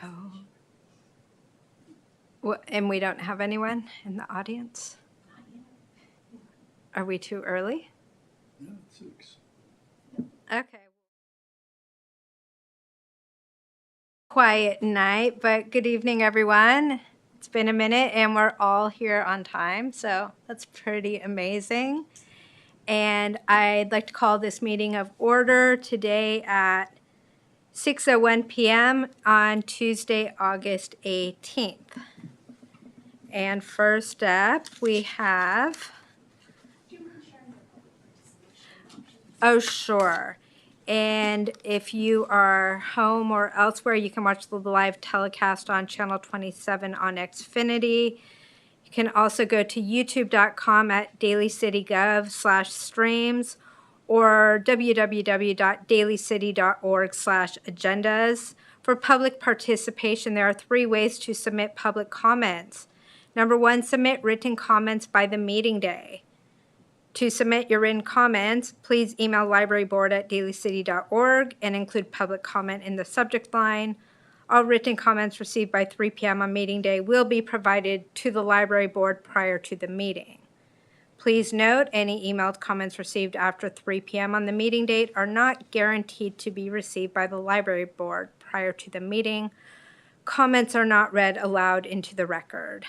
Oh. And we don't have anyone in the audience? Are we too early? Yeah, 6. Okay. Quiet night, but good evening, everyone. It's been a minute and we're all here on time, so that's pretty amazing. And I'd like to call this meeting of order today at 6:01 p.m. on Tuesday, August 18th. And first up, we have... Oh, sure. And if you are home or elsewhere, you can watch the live telecast on Channel 27 on Xfinity. You can also go to youtube.com at dalycitygov/streams or www.dalycity.org/agendas. For public participation, there are 3 ways to submit public comments. Number 1, submit written comments by the meeting day. To submit your written comments, please email libraryboard@dalycity.org and include public comment in the subject line. All written comments received by 3 p.m. on meeting day will be provided to the library board prior to the meeting. Please note, any emailed comments received after 3 p.m. on the meeting date are not guaranteed to be received by the library board prior to the meeting. Comments are not read aloud into the record.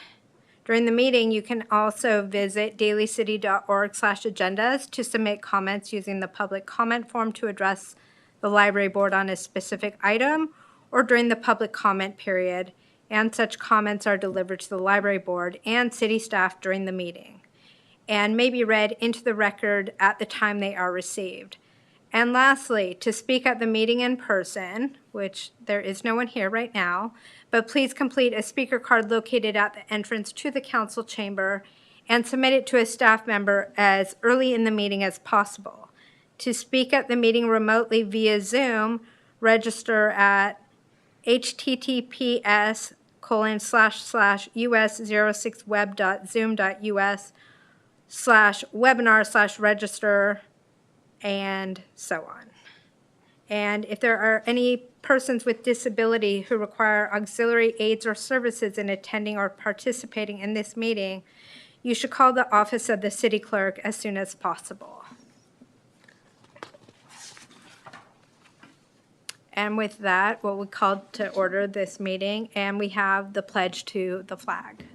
During the meeting, you can also visit dalycity.org/agendas to submit comments using the public comment form to address the library board on a specific item or during the public comment period, and such comments are delivered to the library board and city staff during the meeting and may be read into the record at the time they are received. And lastly, to speak at the meeting in person, which there is no one here right now, but please complete a speaker card located at the entrance to the council chamber and submit it to a staff member as early in the meeting as possible. To speak at the meeting remotely via Zoom, register at https://us06web.zoom.us/webinar/register and so on. And if there are any persons with disability who require auxiliary aids or services in attending or participating in this meeting, you should call the office of the city clerk as soon as possible. And with that, we'll call to order this meeting, and we have the pledge to the flag.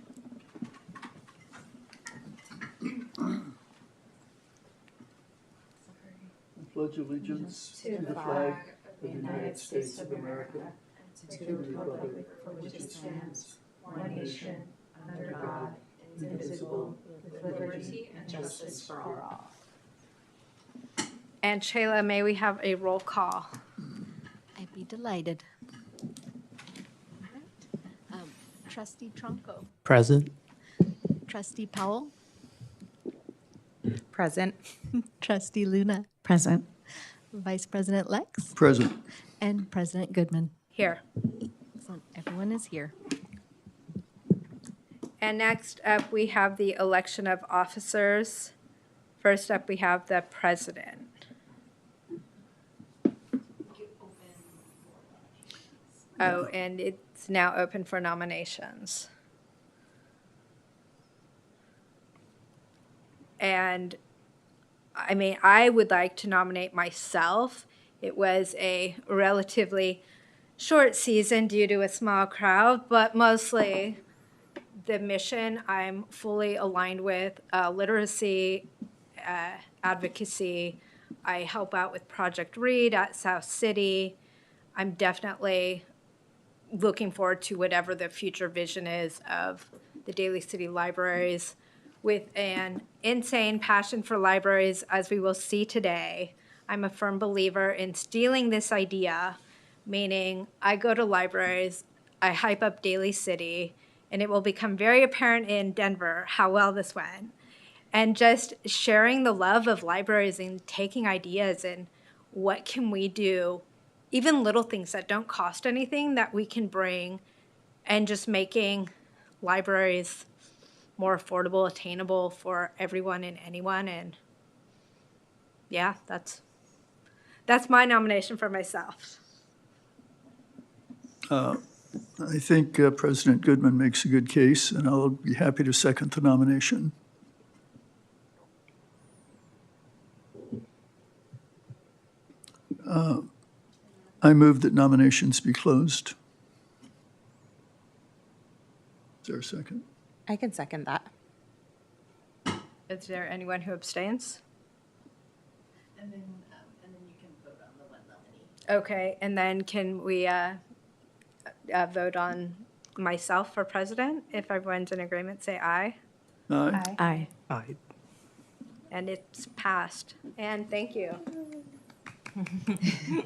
Pledge allegiance to the flag of the United States of America and to the republic for which it stands, one nation, under God, indivisible, with liberty and justice for all. And Shayla, may we have a roll call? I'd be delighted. Trustee Tronco. Present. Trustee Powell. Present. Trustee Luna. Present. Vice President Lex. Present. And President Goodman. Here. So everyone is here. And next up, we have the election of officers. First up, we have the president. Oh, and it's now open for nominations. And I mean, I would like to nominate myself. It was a relatively short season due to a small crowd, but mostly the mission I'm fully aligned with, literacy, advocacy. I help out with Project Read at South City. I'm definitely looking forward to whatever the future vision is of the Daly City Libraries, with an insane passion for libraries, as we will see today. I'm a firm believer in stealing this idea, meaning I go to libraries, I hype up Daly City, and it will become very apparent in Denver how well this went. And just sharing the love of libraries and taking ideas and what can we do, even little things that don't cost anything that we can bring, and just making libraries more affordable, attainable for everyone and anyone. And yeah, that's my nomination for myself. I think President Goodman makes a good case, and I'll be happy to second the nomination. I move that nominations be closed. Is there a second? I can second that. Is there anyone who abstains? And then you can vote on the one nominee. Okay, and then can we vote on myself for president? If everyone's in agreement, say aye. Aye. Aye. Aye. And it's passed. And thank you.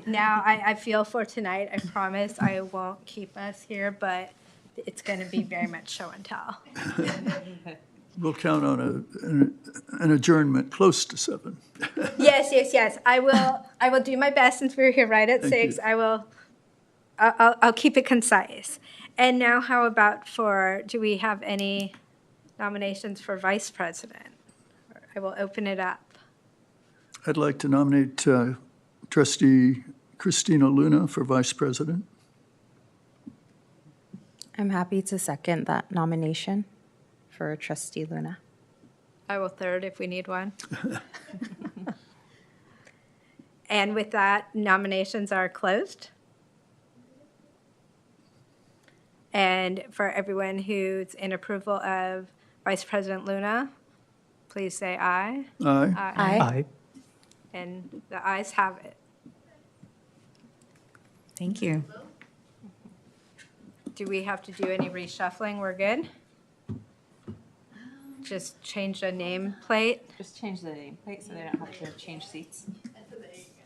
Now, I feel for tonight, I promise I won't keep us here, but it's going to be very much show and tell. We'll count on an adjournment close to 7. Yes. I will do my best since we're here right at Thank 6. you. I'll keep it concise. And now how about do we have any nominations for vice president? I will open it up. I'd like to nominate Trustee Christina Luna for vice president. I'm happy to second that nomination for Trustee Luna. I will third if we need one. And with that, nominations are closed. And for everyone who's in approval of Vice President Luna, please say aye. Aye. Aye. Aye. And the ayes have it. Thank you. Do we have to do any reshuffling? We're good? Just change the nameplate? Just change the nameplate so they don't have to change seats.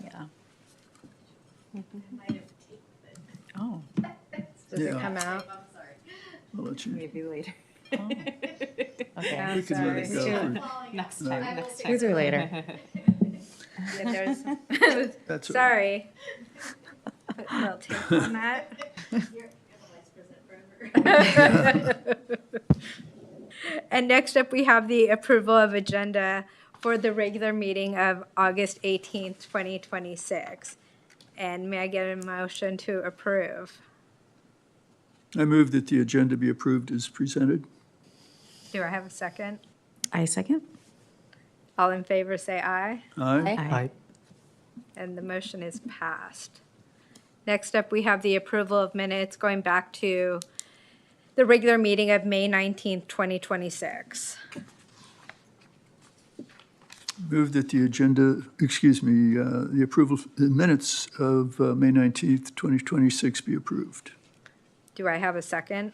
Yeah. Oh, Does it Yeah. come out? I'll let you. Maybe later. okay. I'm We can let it sorry. go. Next No. time, next time. Sooner or later. Yeah, there's, That's all sorry. Put a little tape on that. You're the vice president forever. And next up, we have the approval of agenda for the regular meeting of August 18th, 2026. And may I get a motion to approve? I move that the agenda be approved as presented. Do I have a second? I second. All in favor, say aye. Aye. Aye. And the motion is passed. Next up, we have the approval of minutes going back to the regular meeting of May 19th, 2026. Move that the agenda, the approval, the minutes of May 19th, 2026 be approved. Do I have a second?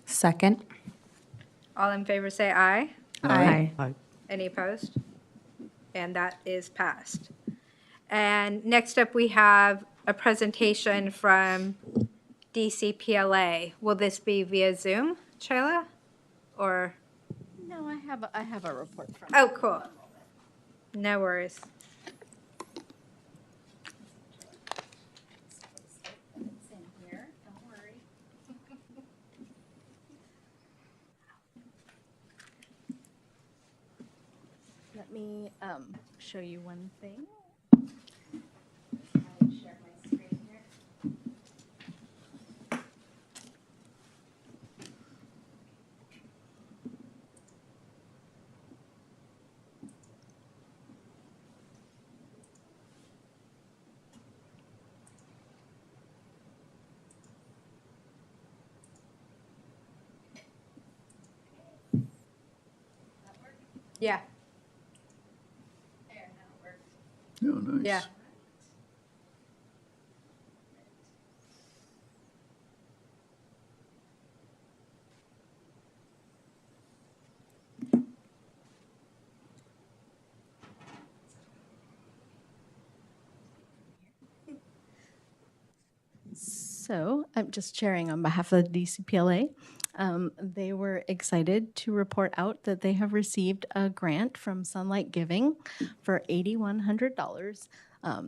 Second. All in favor, say aye. Aye. Aye. Any opposed? And that is passed. And next up, we have a presentation from DCPLA. Will this be via Zoom, Shayla? Or, No, I have a report from. oh, cool. No worries. It's in here, don't worry. Let me show you one thing. I share my screen here. Yeah, There, now it works. Oh, nice. yeah. So I'm just sharing on behalf of the DCPLA. They were excited to report out that they have received a grant from Sunlight Giving for $8,100.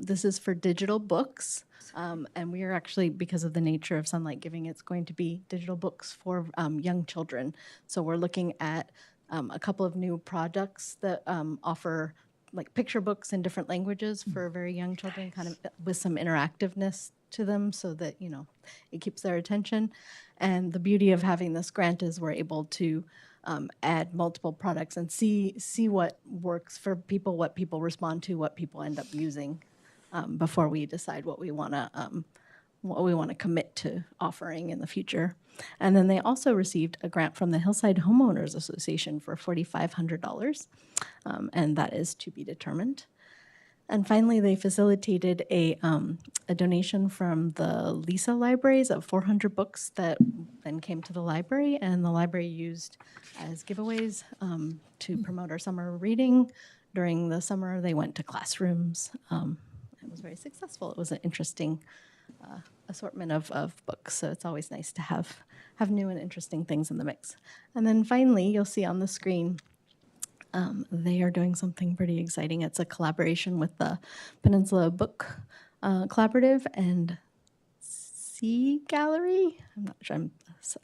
This is for digital books. And we are actually, because of the nature of Sunlight Giving, it's going to be digital books for young children. So we're looking at a couple of new products that offer like picture books in different languages for very young children, kind of with some interactiveness to them so that, you know, it keeps their attention. And the beauty of having this grant is we're able to add multiple products and see what works for people, what people respond to, what people end up using before we decide what we want to commit to offering in the future. And then they also received a grant from the Hillside Homeowners Association for $4,500, and that is to be determined. And finally, they facilitated a donation from the Lisa libraries of 400 books that then came to the library, and the library used as giveaways to promote our summer reading. During the summer, they went to classrooms. It was very successful. It was an interesting assortment of books, so it's always nice to have new and interesting things in the mix. And then finally, you'll see on the screen, they are doing something pretty exciting. It's a collaboration with the Peninsula Book Collaborative and Sea Gallery. I'm not sure.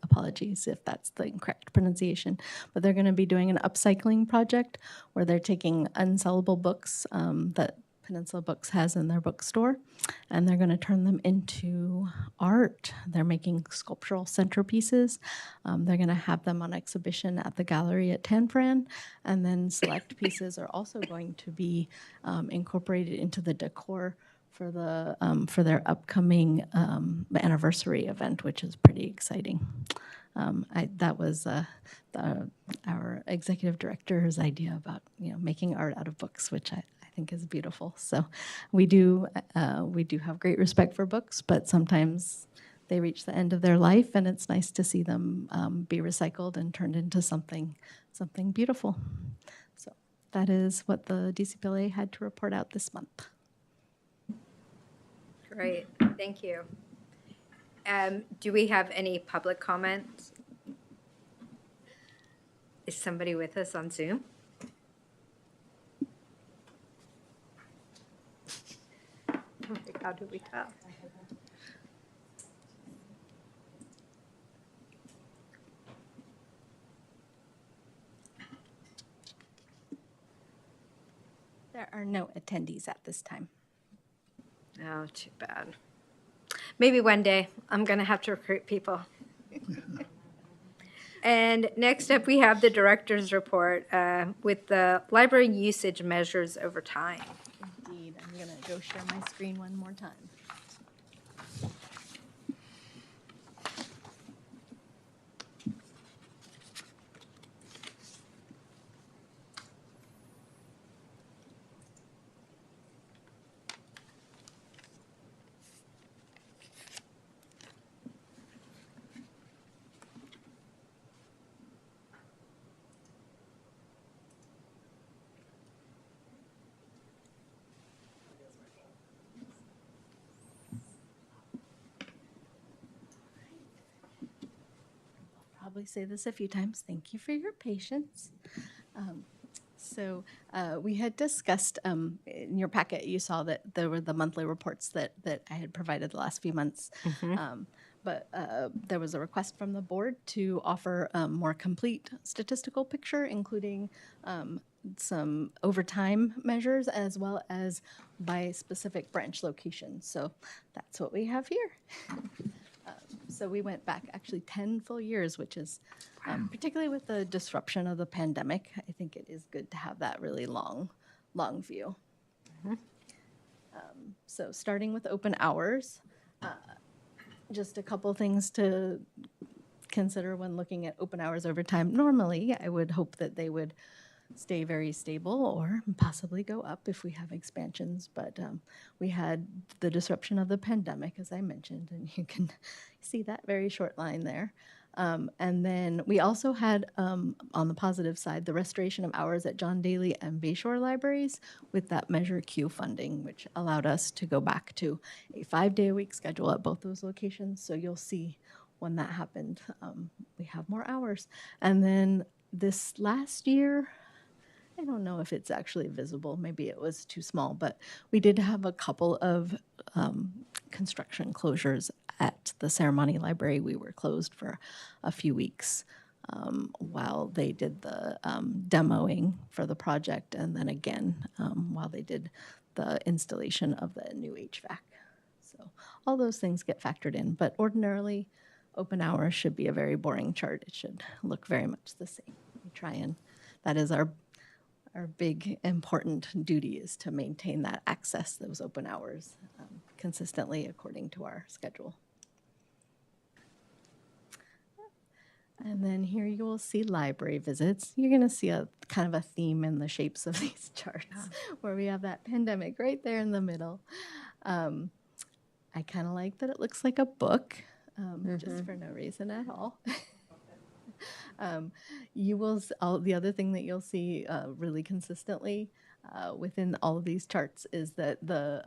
Apologies if that's the incorrect pronunciation, but they're going to be doing an upcycling project where they're taking unsellable books that Peninsula Books has in their bookstore, and they're going to turn them into art. They're making sculptural centerpieces. They're going to have them on exhibition at the gallery at Tanfran, and then select pieces are also going to be incorporated into the decor for their upcoming anniversary event, which is pretty exciting. That was our executive director's idea about making art out of books, which I think is beautiful. So we do have great respect for books, but sometimes they reach the end of their life, and it's nice to see them be recycled and turned into something beautiful. So that is what the DCPLA had to report out this month. Great, thank you. Do we have any public comments? Is somebody with us on Zoom? How do we tell? There are no attendees at this time. Oh, too bad. Maybe one day I'm going to have to recruit people. And next up, we have the director's report with the library usage measures over time. Indeed. I'm going to go share my screen one more time. Probably say this a few times. Thank you for your patience. So we had discussed in your packet, you saw that there were the monthly reports that I had provided the last few months. But there was a request from the board to offer a more complete statistical picture, including some overtime measures as well as by specific branch locations. So that's what we have here. So we went back actually 10 full years, which is particularly with the disruption of the pandemic, I think it is good to have that really long view. So starting with open hours, just a couple things to consider when looking at open hours over time. Normally, I would hope that they would stay very stable or possibly go up if we have expansions, but we had the disruption of the pandemic, as I mentioned, and you can see that very short line there. And then we also had, on the positive side, the restoration of hours at John Daly and Bayshore libraries with that Measure Q funding, which allowed us to go back to a 5-day-a-week schedule at both those locations. So you'll see when that happened, we have more hours. And then this last year, I don't know if it's actually visible. Maybe it was too small, but we did have a couple of construction closures at the Ceremony Library. We were closed for a few weeks while they did the demoing for the project, and then again while they did the installation of the new HVAC. So So all those things get factored in. But ordinarily, open hours should be a very boring chart. It should look very much the same. We try and that is our big important duty is to maintain that access, those open hours consistently according to our schedule. And then here you will see library visits. You're going to see a kind of a theme in the shapes of these charts where we have that pandemic right there in the middle. I kind of like that it looks like a book, just for no reason at all. You will, the other thing that you'll see really consistently within all of these charts is that the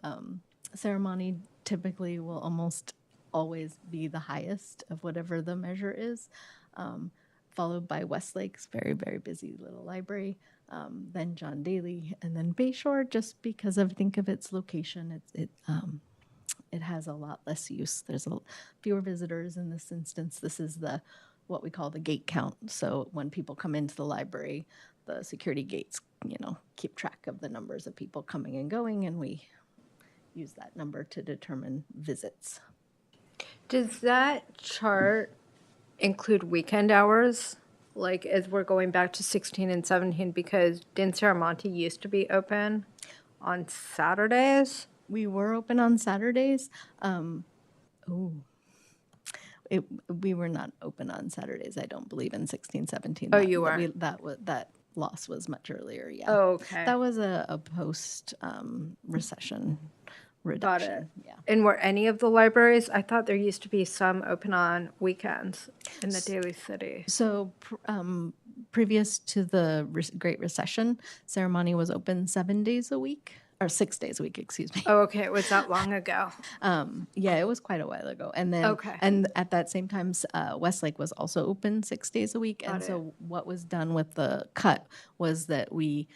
ceremony typically will almost always be the highest of whatever the measure is, followed by Westlake's very, very busy little library, then John Daly, and then Bayshore, just because I think of its location, it has a lot less use. There's fewer visitors in this instance. This is what we call the gate count. So when people come into the library, the security gates, keep track of the numbers of people coming and going, and we use that number to determine visits. Does that chart include weekend hours? Like, as we're going back to 16 and 17, because Saramonte used to be open on Saturdays. We were open on Saturdays. We were not open on Saturdays, I don't believe, in 16, 17. Oh, you were? That loss was much earlier, yeah. Oh, okay. That was a post-recession reduction. Got it. Yeah. And were any of the libraries? I thought there used to be some open on weekends in the Daly City. So previous to the Great Recession, Ceremony was open 7 days a week, or 6 days a week, excuse me. Oh, okay. It was that long ago. Yeah, it was quite a while ago. And then, Okay. and at that same time, Westlake was also open 6 days a week. Got and it. so what was done with the cut was that we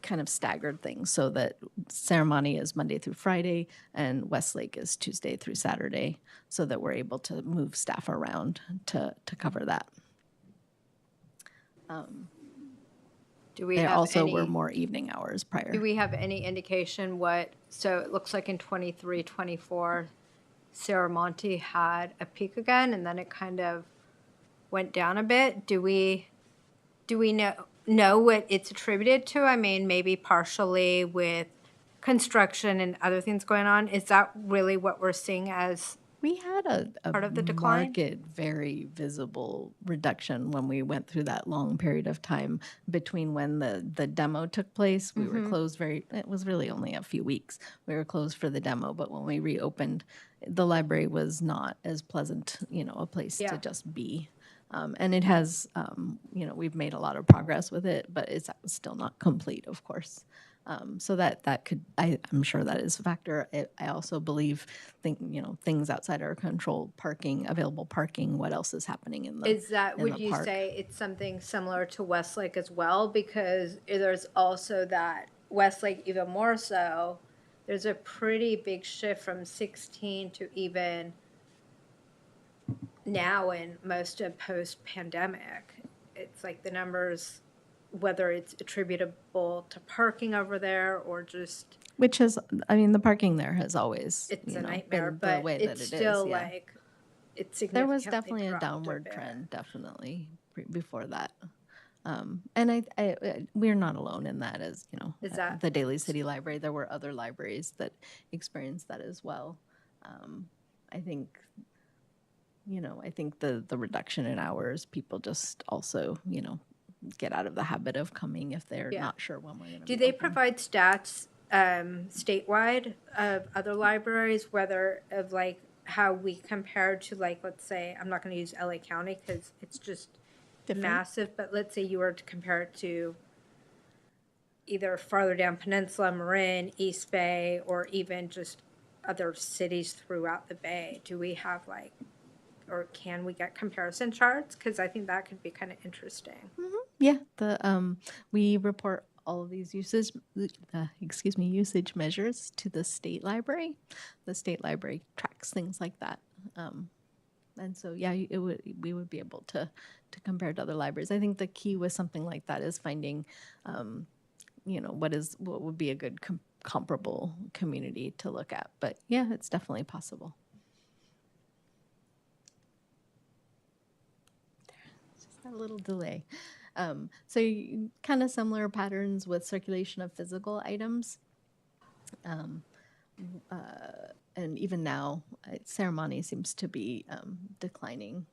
kind of staggered things so that Ceremony is Monday through Friday and Westlake is Tuesday through Saturday, so that we're able to move staff around to cover that. Do we There have also any, were more evening hours prior. do we have any indication so it looks like in 23, 24, Saramonte had a peak again and then it kind of went down a bit. Do we know what it's attributed to? I mean, maybe partially with construction and other things going on. Is that really what we're seeing as We had a part of the decline? marked, very visible reduction when we went through that long period of time between when the demo took place. We were closed it was really only a few weeks. We were closed for the demo, but when we reopened, the library was not as pleasant, a place to just be. And it has, we've made a lot of progress with it, but it's still not complete, of course. So that could, I'm sure that is a factor. I also believe, things outside our control, available parking, what else is happening in the Is that, in would the you park. say it's something similar to Westlake as well? Because there's also that Westlake even more so, there's a pretty big shift from 16 to even now in most of post-pandemic. It's like the numbers, whether it's attributable to parking over there or just Which is, the parking there has always, it's a know, nightmare, been but the way that it's it still is. Yeah. like it's significantly There was definitely a dropped downward bit. trend, definitely before that. And we're not alone in that, as Is that- the Daly City Library. There were other libraries that experienced that as well. I think, I think the reduction in hours, people just also, get out of the habit of coming if they're not sure when we're going to. Do they provide stats statewide of other libraries, whether of like how we compare to, like, let's say, I'm not going to use LA County because it's just massive, but let's say you were to compare it to either farther down Peninsula, Marin, East Bay, or even just other cities throughout the Bay? Do we have or can we get comparison charts? Because I think that could be kind of interesting. Yeah, we report all of these usage measures to the state library. The state library tracks things like that, and so we would be able to compare to other libraries. I think the key with something like that is finding, what would be a good comparable community to look at. But yeah, it's definitely possible. Just a little delay. So kind of similar patterns with circulation of physical items. And even now, ceremony seems to be declining.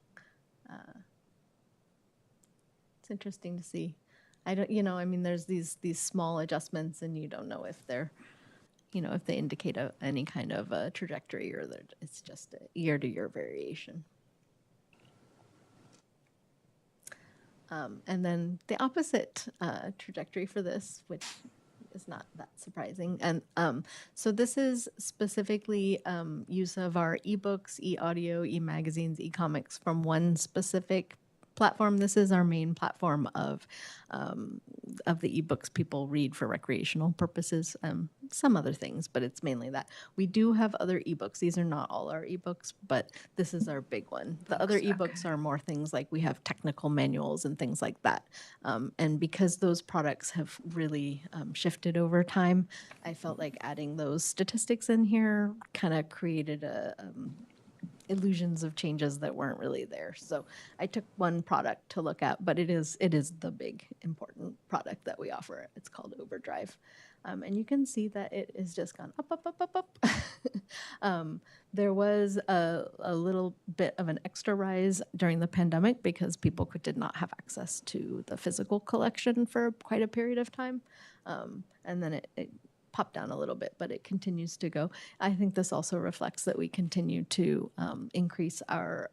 It's interesting to see. I don't, I mean, there's these small adjustments, and you don't know if they're, if they indicate any kind of a trajectory, or that it's just a year-to-year variation. And then the opposite trajectory for this, which is not that surprising. And so this is specifically use of our ebooks, e-audio, e-magazines, e-comics from one specific platform. This is our main platform of the ebooks people read for recreational purposes. Some other things, but it's mainly that. We do have other ebooks. These are not all our ebooks, but this is our big one. The other ebooks are more things like we have technical manuals and things like that. And because those products have really shifted over time, I felt like adding those statistics in here kind of created illusions of changes that weren't really there. So I took one product to look at, but it is the big important product that we offer. It's called Overdrive. And you can see that it has just gone up, up, up, up, up. There was a little bit of an extra rise during the pandemic because people did not have access to the physical collection for quite a period of time. And then it popped down a little bit, but it continues to go. I think this also reflects that we continue to increase our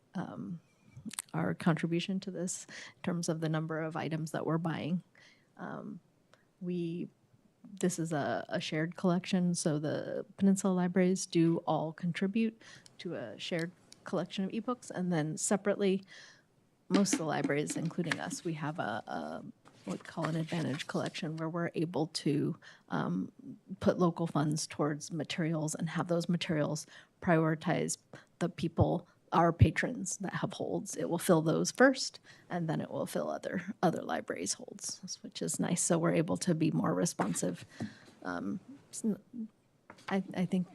contribution to this in terms of the number of items that we're buying. This is a shared collection, so the Peninsula Libraries do all contribute to a shared collection of ebooks, and then separately, most of the libraries, including us, we have a what we call an advantage collection, where we're able to put local funds towards materials and have those materials prioritize the people, our patrons that have holds. It will fill those first, and then it will fill other libraries' holds, which is nice. So we're able to be more responsive. I think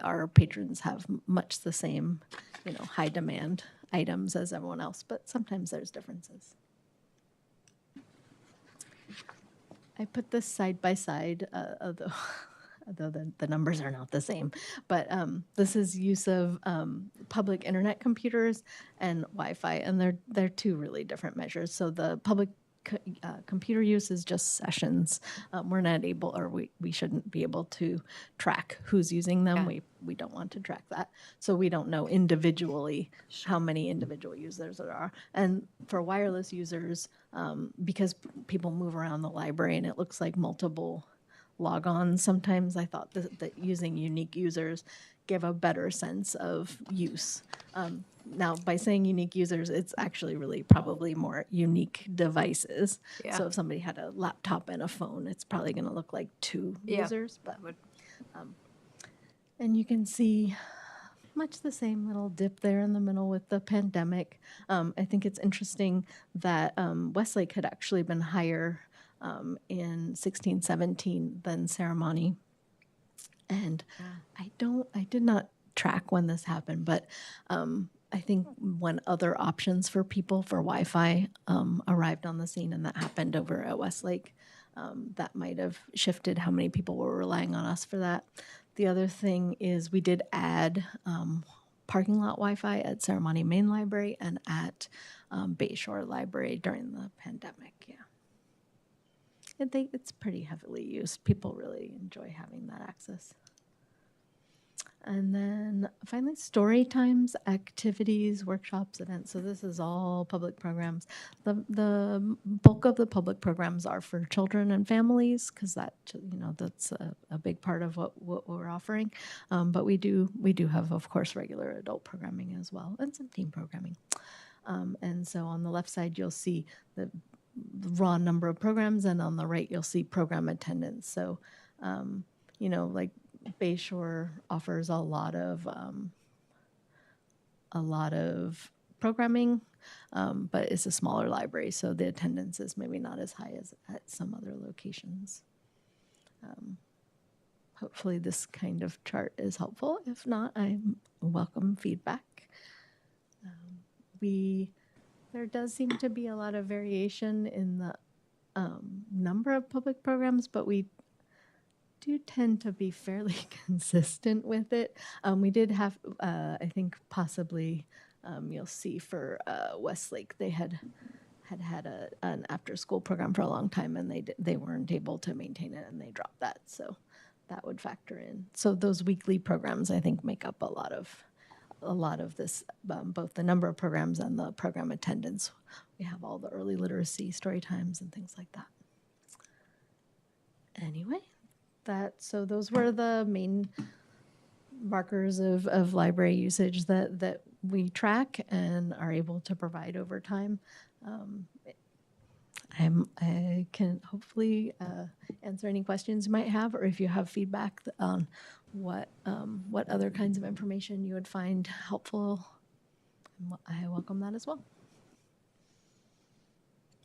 our patrons have much the same, high demand items as everyone else, but sometimes there's differences. I put this side by side, although the numbers are not the same. But this is use of public internet computers and Wi-Fi, and they're two really different measures. So the public computer use is just sessions. We're not able, or we shouldn't be able to track who's using them. Yeah. We don't want to track that. So we don't know individually how many individual users there are. And for wireless users, because people move around the library and it looks like multiple logons, sometimes I thought that using unique users give a better sense of use. Now, by saying unique users, it's actually really probably more unique devices. Yeah. So if somebody had a laptop and a phone, it's probably going to look like two users. But and you can see much the same little dip there in the middle with the pandemic. I think it's interesting that Westlake had actually been higher in 16-17 than Ceremony. And I did not track when this happened, but I think when other options for people for Wi-Fi arrived on the scene, and that happened over at Westlake, that might have shifted how many people were relying on us for that. The other thing is we did add parking lot Wi-Fi at Ceremony Main Library and at Bayshore Library during the pandemic, It's pretty heavily used. People really enjoy having that access. And then finally, story times, activities, workshops, events. So this is all public programs. The bulk of the public programs are for children and families, because that's a big part of what we're offering. But we do have, of course, regular adult programming as well, and some teen programming. And so on the left side, you'll see the raw number of programs, and on the right, you'll see program attendance. So, like Bayshore offers a lot of programming, but it's a smaller library, so the attendance is maybe not as high as at some other locations. hopefully this kind of chart is helpful. If not, I welcome feedback. There does seem to be a lot of variation in the number of public programs, but we do tend to be fairly consistent with it. We did have, I think possibly you'll see for Westlake, they had an after-school program for a long time, and they weren't able to maintain it, and they dropped that. So that would factor in. So those weekly programs, I think, make up a lot of this, both the number of programs and the program attendance. We have all the early literacy story times and things like that. Anyway, so those were the main markers of library usage that we track and are able to provide over time. I can hopefully answer any questions you might have, or if you have feedback on what other kinds of information you would find helpful, I welcome that as well.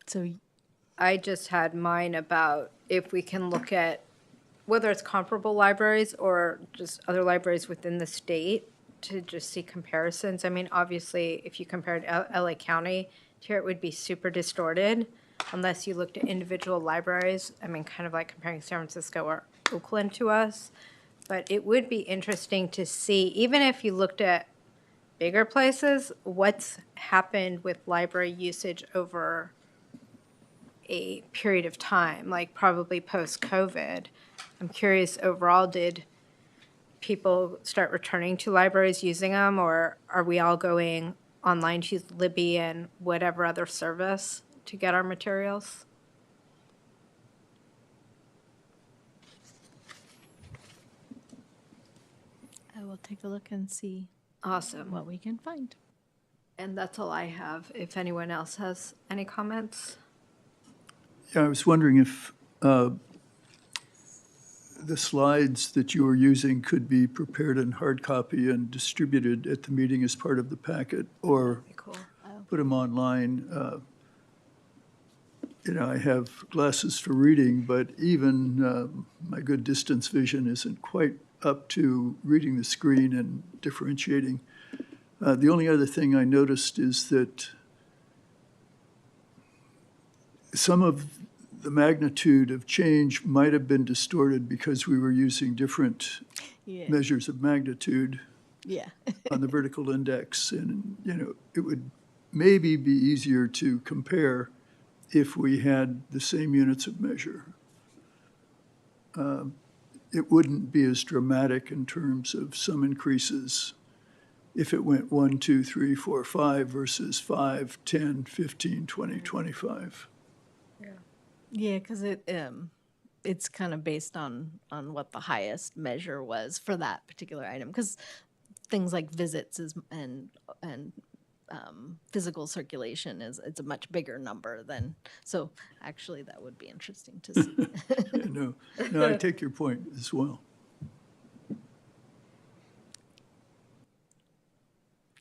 So I just had mine about if we can look at whether it's comparable libraries or just other libraries within the state to just see comparisons. I mean, obviously, if you compared LA County here, it would be super distorted unless you looked at individual libraries. I mean, kind of like comparing San Francisco or Oakland to us. But it would be interesting to see, even if you looked at bigger places, what's happened with library usage over a period of time, like probably post-COVID. I'm curious, overall, did people start returning to libraries using them, or are we all going online to use Libby and whatever other service to get our materials? I will take a look and see Awesome. what we can find. And that's all I have. If anyone else has any comments? Yeah, I was wondering if the slides that you were using could be prepared in hard copy and distributed at the meeting as part of the packet, or Cool. put them online. I have glasses for reading, but even my good distance vision isn't quite up to reading the screen and differentiating. The only other thing I noticed is that some of the magnitude of change might have been distorted because we were using different measures of magnitude on the vertical index. And, it would maybe be easier to compare if we had the same units of measure. It wouldn't be as dramatic in terms of some increases if it went 1, 2, 3, 4, 5 versus 5, 10, 15, 20, 25. Yeah, because it's kind of based on what the highest measure was for that particular item. Because things like visits and physical circulation it's a much bigger number than. So actually, that would be interesting to see. Yeah, no, I take your point as well.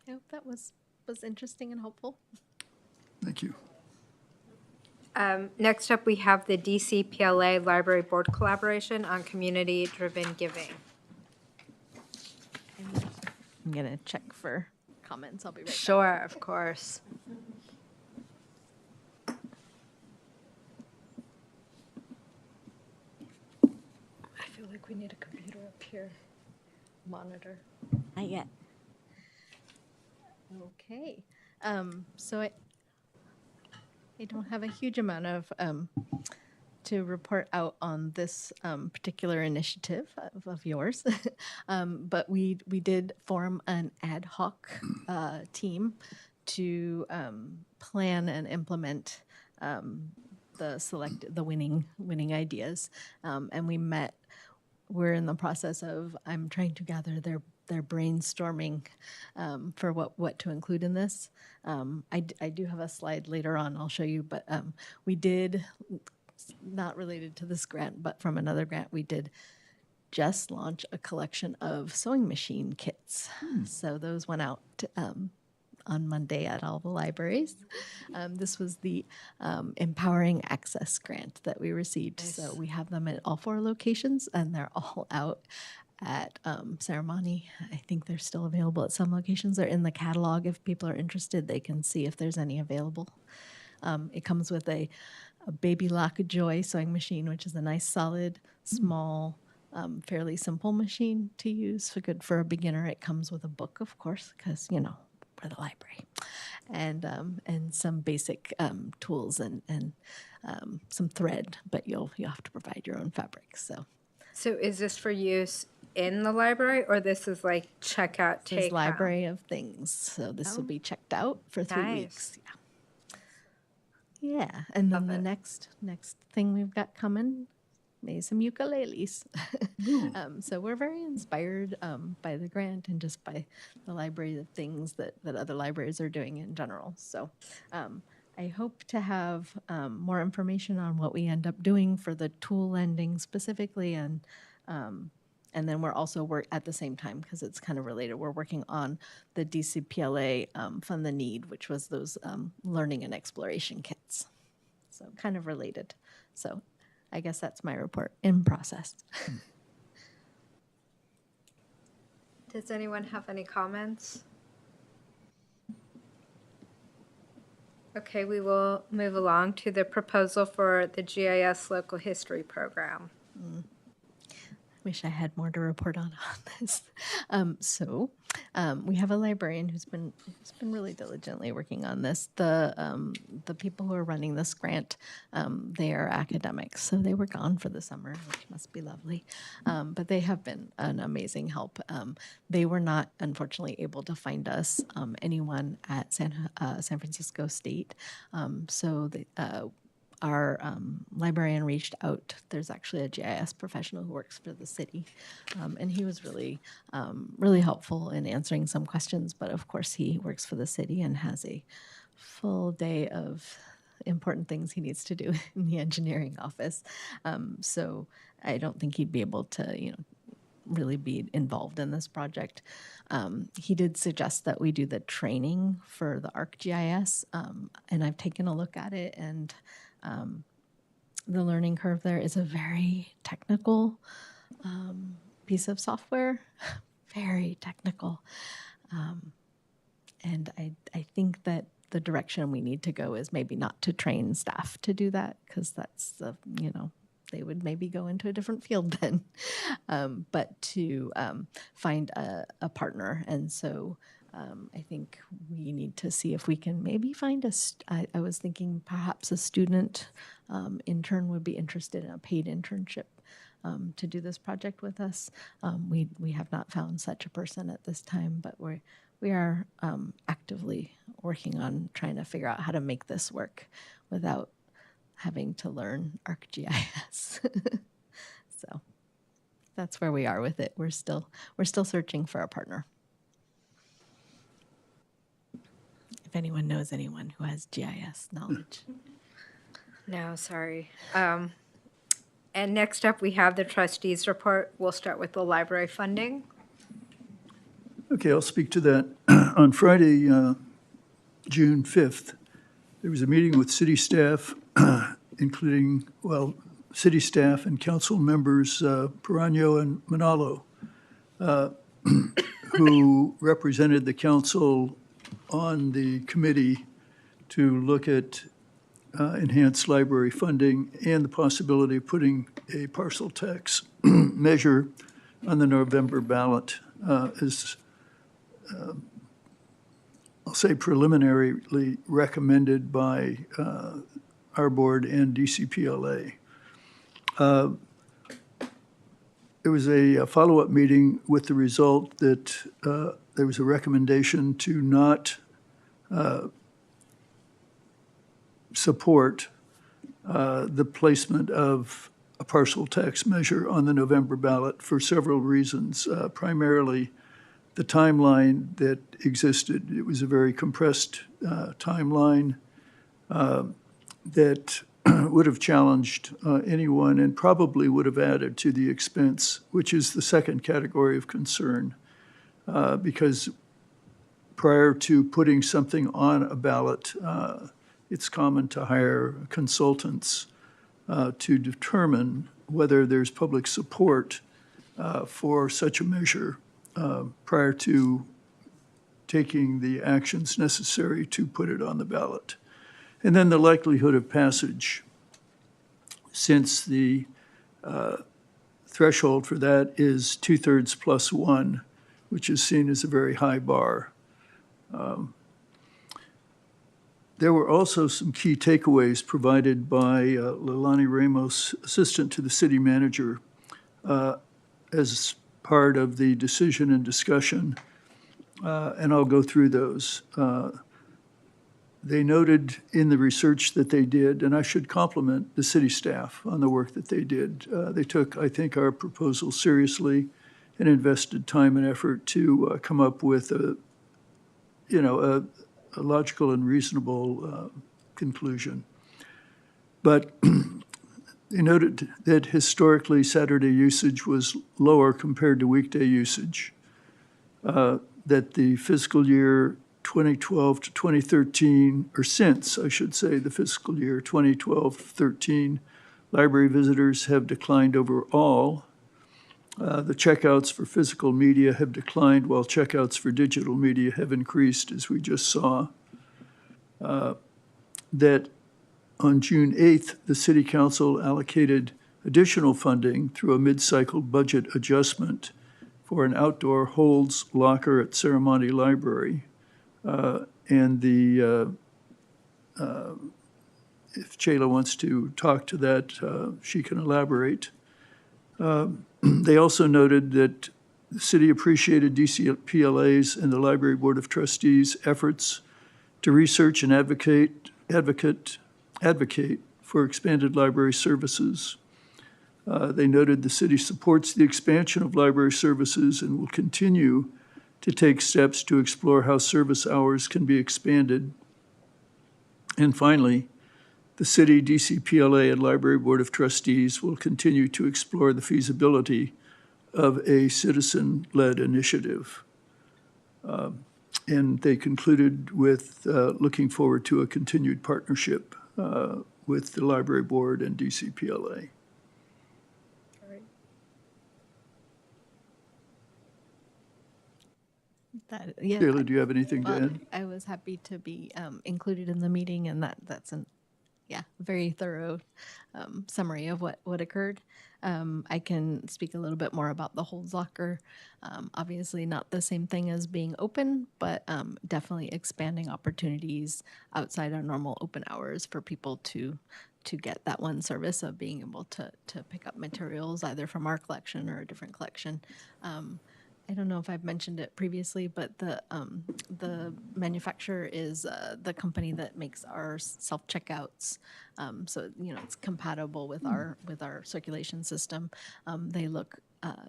I hope that was interesting and helpful. Thank you. Next up, we have the DCPLA Library Board Collaboration on Community-Driven Giving. I'm going to check for comments. I'll be right back. Sure, of course. I feel like we need a computer up here. Monitor. Not yet. Okay. So I don't have a huge amount of to report out on this particular initiative of yours, but we did form an ad hoc team to plan and implement the winning ideas, and we met. We're in the process of I'm trying to gather their brainstorming for what to include in this. I do have a slide later on I'll show you, but we did, not related to this grant, but from another grant, we did just launch a collection of sewing machine kits. So those went out on Monday at all the libraries. This was the Empowering Access Grant that we received. So we have them at all 4 locations, and they're all out at Ceremony. I think they're still available at some locations. They're in the catalog. If people are interested, they can see if there's any available. It comes with a Baby Lock Joy sewing machine, which is a nice, solid, small, fairly simple machine to use. For a beginner. It comes with a book, of course, because, we're the library. And some basic tools and some thread, but you'll have to provide your own fabric. So is this for use in the library, or this is like checkout, there's take library of things. So this will be checked out for 3 Nice. weeks. Yeah. And then Love the it. next thing we've got coming, made some ukuleles. So we're very inspired by the grant and just by the library of things that other libraries are doing in general. So I hope to have more information on what we end up doing for the tool lending specifically, and then we're also at the same time, because it's kind of related, we're working on the DCPLA Fund the Need, which was those learning and exploration kits. So kind of related. So I guess that's my report in process. Does anyone have any comments? Okay, we will move along to the proposal for the GIS Local History Program. Wish I had more to report on this. So we have a librarian who's been really diligently working on this. The people who are running this grant, they are academics, so they were gone for the summer, which must be lovely. But they have been an amazing help. They were not, unfortunately, able to find us anyone at San Francisco State, so they, our librarian reached out. There's actually a GIS professional who works for the city, and he was really helpful in answering some questions. But of course, he works for the city and has a full day of important things he needs to do in the engineering office. So I don't think he'd be able to, really be involved in this project. He did suggest that we do the training for the ArcGIS, and I've taken a look at it, and the learning curve there is a very technical piece of software, very technical. And I think that the direction we need to go is maybe not to train staff to do that, because that's they would maybe go into a different field then, but to find a partner. And so I think we need to see if we can maybe find I was thinking perhaps a student intern would be interested in a paid internship to do this project with us. We have not found such a person at this time, but we are actively working on trying to figure out how to make this work without having to learn ArcGIS. So that's where we are with it. We're still searching for a partner. If anyone knows anyone who has GIS knowledge. No, sorry. And next up, we have the trustees report. We'll start with the library funding. Okay, I'll speak to that. On Friday, June 5th, there was a meeting with city staff, including, city staff and council members Perano and Manalo, who represented the council on the committee to look at enhanced library funding and the possibility of putting a parcel tax measure on the November ballot as, I'll say, preliminarily recommended by our board and DCPLA. There was a follow-up meeting with the result that there was a recommendation to not support the placement of a parcel tax measure on the November ballot for several reasons. Primarily, the timeline that existed. It was a very compressed timeline that would have challenged anyone and probably would have added to the expense, which is the second category of concern, because prior to putting something on a ballot, it's common to hire consultants to determine whether there's public support for such a measure prior to taking the actions necessary to put it on the ballot. And then the likelihood of passage, since the threshold for that is 2/3 plus one, which is seen as a very high bar. There were also some key takeaways provided by Leilani Ramos, assistant to the city manager, as part of the decision and discussion, and I'll go through those. They noted in the research that they did, and I should compliment the city staff on the work that they did. They took, I think, our proposal seriously and invested time and effort to come up with a logical and reasonable conclusion. But they noted that historically Saturday usage was lower compared to weekday usage, that the fiscal year 2012 to 2013, or since, I should say, the fiscal year 2012-13, library visitors have declined overall. The checkouts for physical media have declined while checkouts for digital media have increased, as we just saw. That on June 8th, the City Council allocated additional funding through a mid-cycle budget adjustment for an outdoor holds locker at Serramonte Library. And if Chayla wants to talk to that, she can elaborate. They also noted that the city appreciated DCPLA's and the Library Board of Trustees' efforts to research and advocate for expanded library services. They noted the city supports the expansion of library services and will continue to take steps to explore how service hours can be expanded. And finally, the city, DCPLA, and Library Board of Trustees will continue to explore the feasibility of a citizen-led initiative. And they concluded with looking forward to a continued partnership with the Library Board and DCPLA. Yeah, Daly, do you have anything to well, add? I was happy to be included in the meeting, and that's a very thorough summary of what occurred. I can speak a little bit more about the holds locker. Obviously, not the same thing as being open, but definitely expanding opportunities outside our normal open hours for people to get that one service of being able to pick up materials either from our collection or a different collection. I don't know if I've mentioned it previously, but the manufacturer is the company that makes our self checkouts. So it's compatible with our circulation system. They look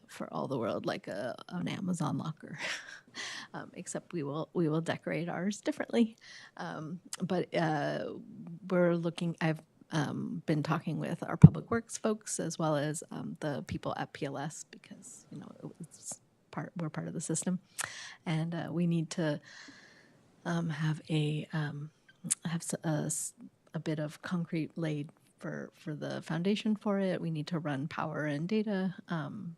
for all the world like an Amazon locker, except we will decorate ours differently. But we're looking. I've been talking with our public works folks as well as the people at PLS because we're part of the system, and we need to have a bit of concrete laid for the foundation for it. We need to run power and data,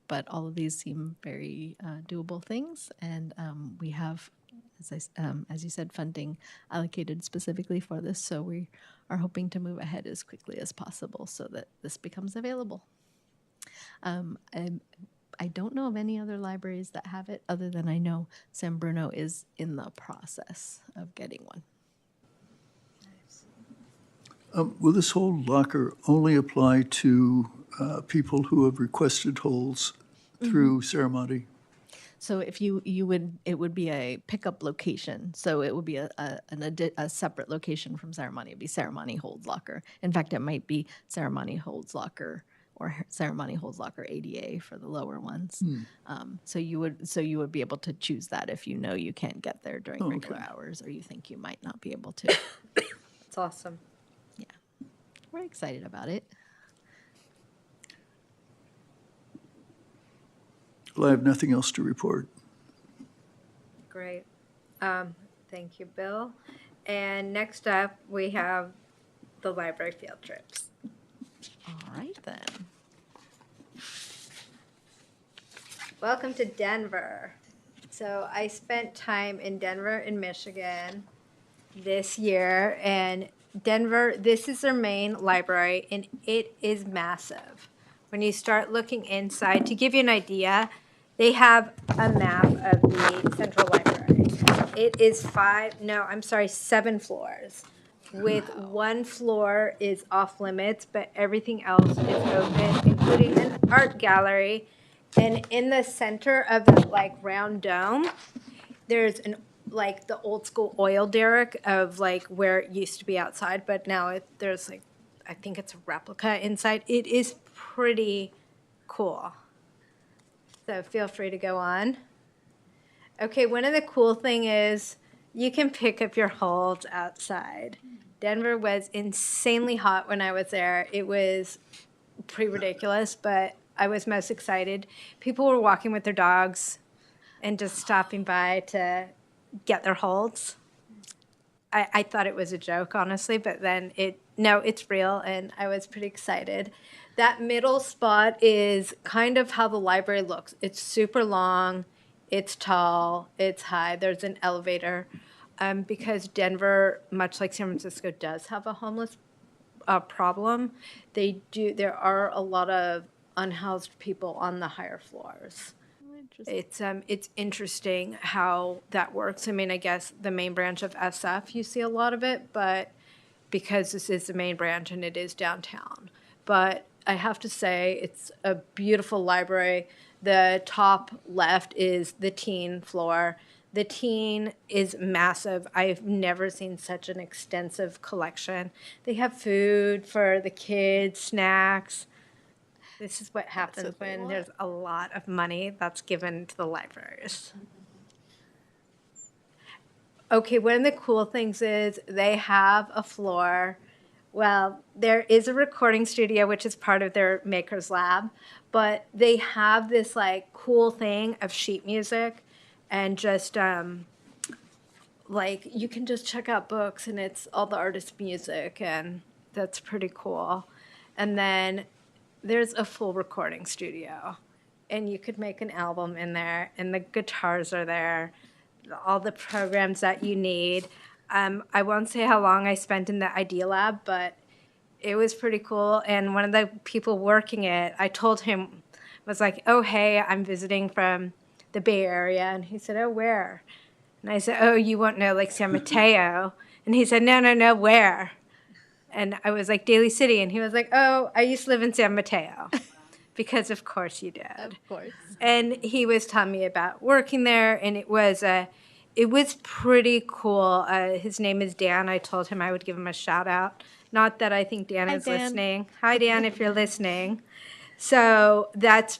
but all of these seem very doable things, and we have, as you said, funding allocated specifically for this. So we are hoping to move ahead as quickly as possible so that this becomes available. I don't know of any other libraries that have it, other than I know San Bruno is in the process of getting one. Will this hold locker only apply to people who have requested holds through Serramonte? So if it would be a pickup location. So it would be a separate location from Serramonte. It'd be Serramonte Holds Locker. In fact, it might be Serramonte Holds Locker or Serramonte Holds Locker ADA for the lower ones. So you would be able to choose that if you know you can't get there during regular hours or you think you might not be able to. That's awesome. Yeah, we're excited about it. Well, I have nothing else to report. Great. Thank you, Bill. And next up, we have the library field trips. All right, then. Welcome to Denver. So I spent time in Denver in Michigan this year, and Denver, this is their main library, and it is massive. When you start looking inside, to give you an idea, they have a map of the central library. It is 7 floors. With one floor is off limits, but everything else is open, including an art gallery. And in the center of the like round dome, there's like the old school oil derrick of like where it used to be outside, but now there's like, I think it's a replica inside. It is pretty cool. So feel free to go on. Okay, one of the cool thing is you can pick up your holds outside. Denver was insanely hot when I was there. It was pretty ridiculous, but I was most excited. People were walking with their dogs and just stopping by to get their holds. I thought it was a joke, honestly, but then it's real, and I was pretty excited. That middle spot is kind of how the library looks. It's super long, it's tall, it's high. There's an elevator because Denver, much like San Francisco, does have a homeless problem. There are a lot of unhoused people on the higher floors. It's interesting how that works. I mean, I guess the main branch of SF, you see a lot of it, but because this is the main branch and it is downtown. But I have to say, it's a beautiful library. The top left is the teen floor. The teen is massive. I've never seen such an extensive collection. They have food for the kids, snacks. This is what happens when there's a lot of money that's given to the libraries. Okay, one of the cool things is they have a floor. Well, there is a recording studio, which is part of their Maker's Lab, but they have this like cool thing of sheet music and just like you can just check out books and it's all the artist music, and that's pretty cool. And then there's a full recording studio, and you could make an album in there, and the guitars are there, all the programs that you need. I won't say how long I spent in the Idea Lab, but it was pretty cool. And one of the people working it, I told him, was like, oh, hey, I'm visiting from the Bay Area. And he said, oh, where? And I said, oh, you won't know, like San Mateo. And he said, no, where? And I was like, Daly City. And he was like, oh, I used to live in San Mateo. Because of course you did. Of course. And he was telling me about working there, and it was pretty cool. His name is Dan. I told him I would give him a shout out. Not that I think Dan is listening. Hi, Dan, if you're listening. So it's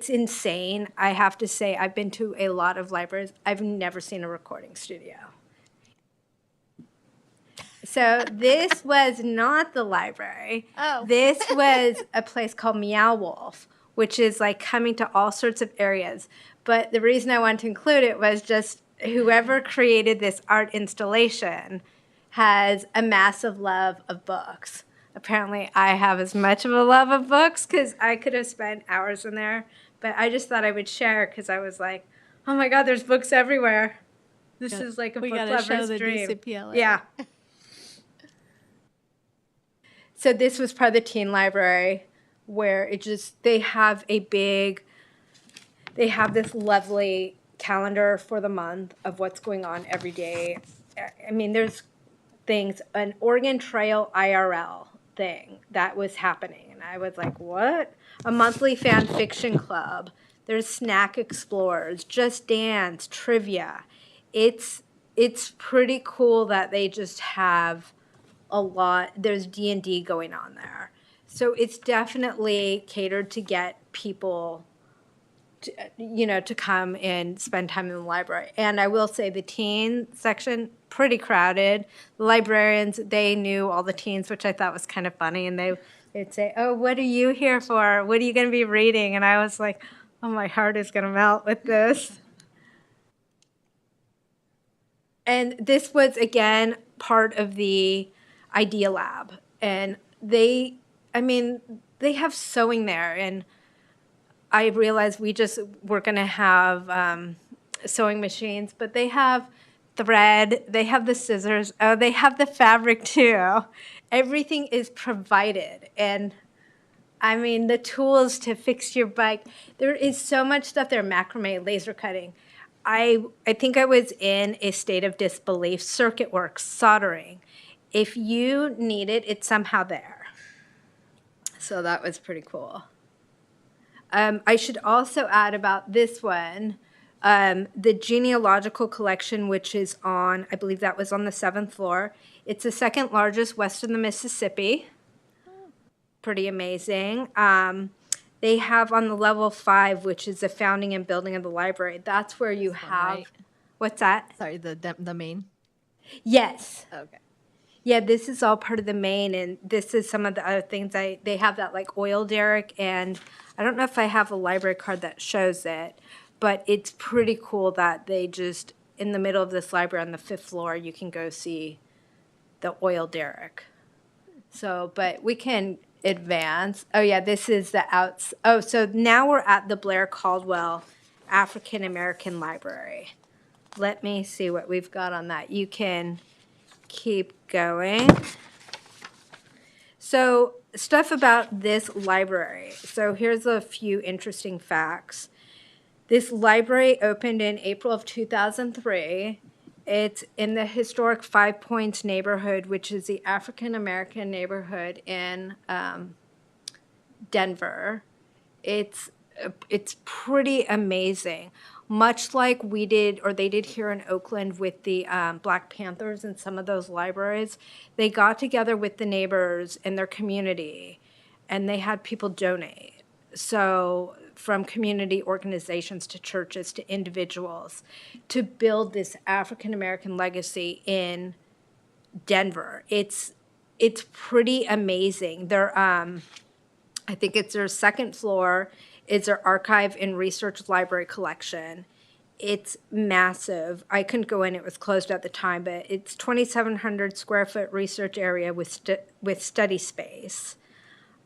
insane. I have to say, I've been to a lot of libraries. I've never seen a recording studio. So this was not the library. Oh. This was a place called Meow Wolf, which is like coming to all sorts of areas. But the reason I wanted to include it was just whoever created this art installation has a massive love of books. Apparently, I have as much of a love of books because I could have spent hours in there. But I just thought I would share because I was like, oh my God, there's books everywhere. This is like a book lover's dream. DCPLA. Yeah. So this was part of the teen library where they have this lovely calendar for the month of what's going on every day. I mean, there's things, an Oregon Trail IRL thing that was happening. And I was like, what? A monthly fan fiction club. There's snack explorers, just dance, trivia. It's pretty cool that they just have a lot. There's D&D going on there. So it's definitely catered to get people to come and spend time in the library. And I will say the teen section, pretty crowded. The librarians, they knew all the teens, which I thought was kind of funny. And they'd say, oh, what are you here for? What are you going to be reading? And I was like, oh, my heart is going to melt with this. And this was, again, part of the Idea Lab. And they have sewing there. And I realized we're going to have sewing machines, but they have thread, they have the scissors, oh, they have the fabric too. Everything is provided. And I mean, the tools to fix your bike. There is so much stuff there. Macrame, laser cutting. I think I was in a state of disbelief. Circuit work, soldering. If you need it, it's somehow there. So that was pretty cool. I should also add about this one, the genealogical collection, which is on, I believe that was on the 7th floor. It's the second largest west of the Mississippi. Pretty amazing. They have on the level 5, which is the founding and building of the library. That's where you have. right? What's that? Sorry, the main. Yes. Okay. Yeah, this is all part of the main, and this is some of the other things. They have that like oil derrick, and I don't know if I have a library card that shows it, but it's pretty cool that they just, in the middle of this library on the 5th floor, you can go see the oil derrick. So, but we can advance. Oh yeah, this is the outs. Oh, so now we're at the Blair Caldwell African American Library. Let me see what we've got on that. You can keep going. So, stuff about this library. So, here's a few interesting facts. This library opened in April of 2003. It's in the historic Five Points neighborhood, which is the African American neighborhood in Denver. It's pretty amazing. Much like we did, or they did here in Oakland with the Black Panthers and some of those libraries, they got together with the neighbors in their community, and they had people donate. So from community organizations to churches to individuals to build this African American legacy in Denver. It's pretty amazing. I think it's their 2nd floor. It's their archive and research library collection. It's massive. I couldn't go in. It was closed at the time, but it's 2,700 square foot research area with study space,